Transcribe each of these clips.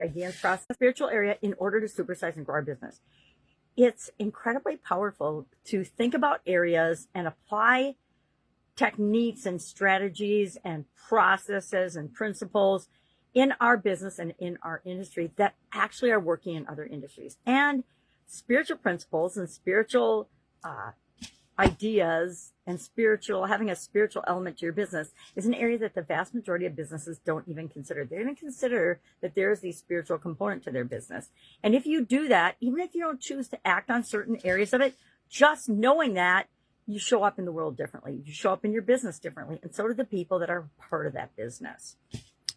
ideas process, spiritual area in order to supersize and grow our business. It's incredibly powerful to think about areas and apply techniques and strategies and processes and principles in our business and in our industry that actually are working in other industries. And spiritual principles and spiritual ideas and having a spiritual element to your business is an area that the vast majority of businesses don't even consider. They don't consider that there is a spiritual component to their business. And if you do that, even if you don't choose to act on certain areas of it, just knowing that, you show up in the world differently. You show up in your business differently. And so do the people that are part of that business.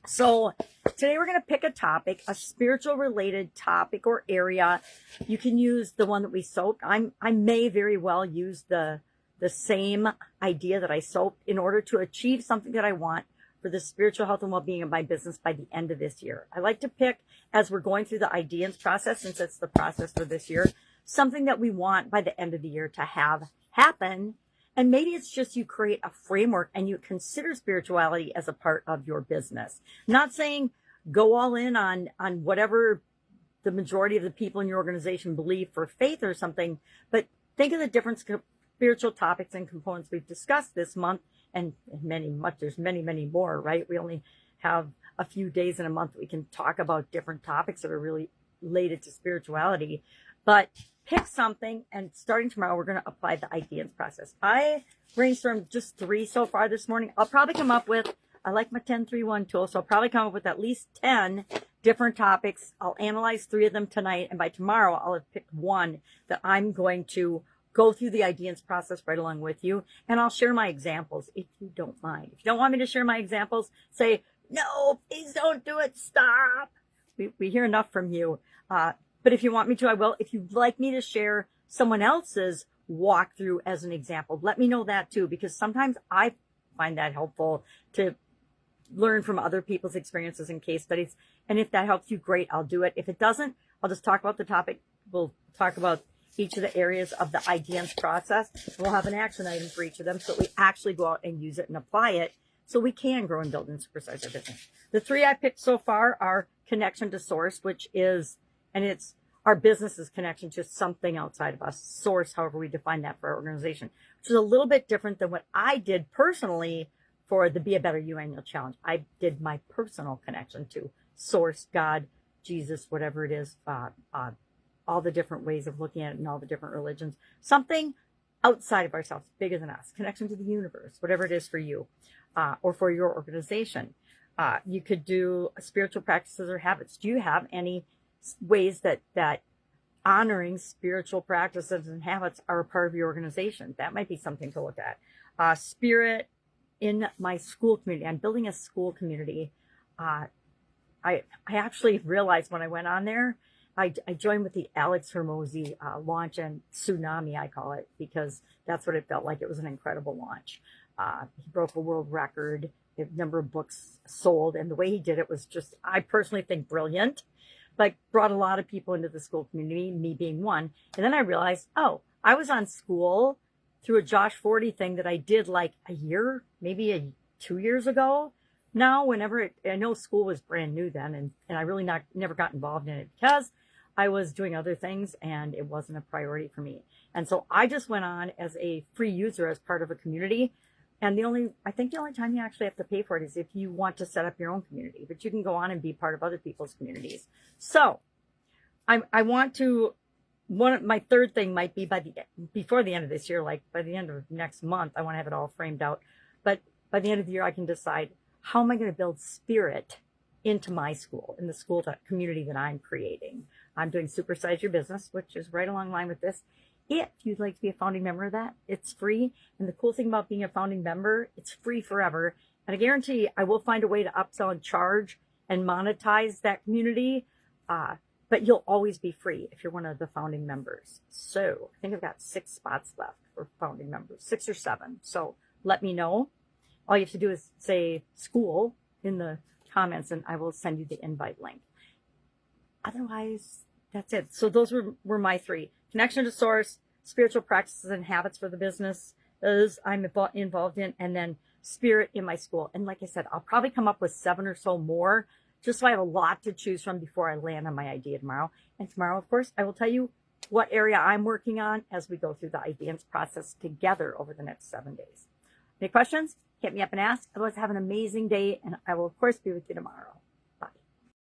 So today we're going to pick a topic, a spiritual related topic or area. You can use the one that we soaped. I may very well use the same idea that I soaped in order to achieve something that I want for the spiritual health and well-being of my business by the end of this year. I like to pick, as we're going through the ideas process, since it's the process for this year, something that we want by the end of the year to have happen. And maybe it's just you create a framework and you consider spirituality as a part of your business. I'm not saying go all in on whatever the majority of the people in your organization believe for faith or something, but think of the different spiritual topics and components we've discussed this month, and there's many more, right? We only have a few days in a month we can talk about different topics that are really related to spirituality. But pick something, and starting tomorrow, we're going to apply the ideas process. I brainstormed just 3 so far this morning. I'll probably come up with, I like my 10-3-1 tool, so I'll probably come up with at least 10 different topics. I'll analyze 3 of them tonight, and by tomorrow, I'll have picked one that I'm going to go through the ideas process right along with you, and I'll share my examples if you don't mind. If you don't want me to share my examples, say, no, please don't do it, stop. We hear enough from you. But if you want me to, I will. If you'd like me to share someone else's walkthrough as an example, let me know that too, because sometimes I find that helpful to learn from other people's experiences and case studies. And if that helps you, great, I'll do it. If it doesn't, I'll just talk about the topic. We'll talk about each of the areas of the ideas process. We'll have an action item for each of them so that we actually go out and use it and apply it so we can grow and build and supersize our business. The 3 I picked so far are connection to source, which is, and it's our business's connection to something outside of us, source, however we define that for our organization, which is a little bit different than what I did personally for the Be a Better You Annual Challenge. I did my personal connection to source, God, Jesus, whatever it is, all the different ways of looking at it and all the different religions, something outside of ourselves, bigger than us, connection to the universe, whatever it is for you or for your organization. You could do spiritual practices or habits. Do you have any ways that honoring spiritual practices and habits are a part of your organization? That might be something to look at. Spirit in my school community. I'm building a school community. I actually realized when I went on there, I joined with the Alex Hormozy launch and tsunami, I call it, because that's what it felt like. It was an incredible launch. He broke a world record, the number of books sold, and the way he did it was just, I personally think, brilliant. Like, brought a lot of people into the school community, me being one. And then I realized, oh, I was on school through a Josh 40 thing that I did like a year, maybe 2 years ago. Now, I know school was brand new then, and I really never got involved in it because I was doing other things and it wasn't a priority for me. And so I just went on as a free user as part of a community. And I think the only time you actually have to pay for it is if you want to set up your own community, but you can go on and be part of other people's communities. So I want to, my third thing might be before the end of this year, like by the end of next month, I want to have it all framed out. But by the end of the year, I can decide, how am I going to build spirit into my school, in the school community that I'm creating? I'm doing Supersize Your Business, which is right along line with this. If you'd like to be a founding member of that, it's free. And the cool thing about being a founding member, it's free forever. And I guarantee I will find a way to upsell and charge and monetize that community. But you'll always be free if you're one of the founding members. So I think I've got 6 spots left for founding members, 6 or 7. So let me know. All you have to do is say school in the comments and I will send you the invite link. Otherwise, that's it. So those were my 3. Connection to source, spiritual practices and habits for the business, those I'm involved in, and then spirit in my school. And like I said, I'll probably come up with 7 or so more just so I have a lot to choose from before I land on my idea tomorrow. And tomorrow, of course, I will tell you what area I'm working on as we go through the ideas process together over the next 7 days. Any questions? Hit me up and ask. Otherwise, have an amazing day, and I will, of course, be with you tomorrow.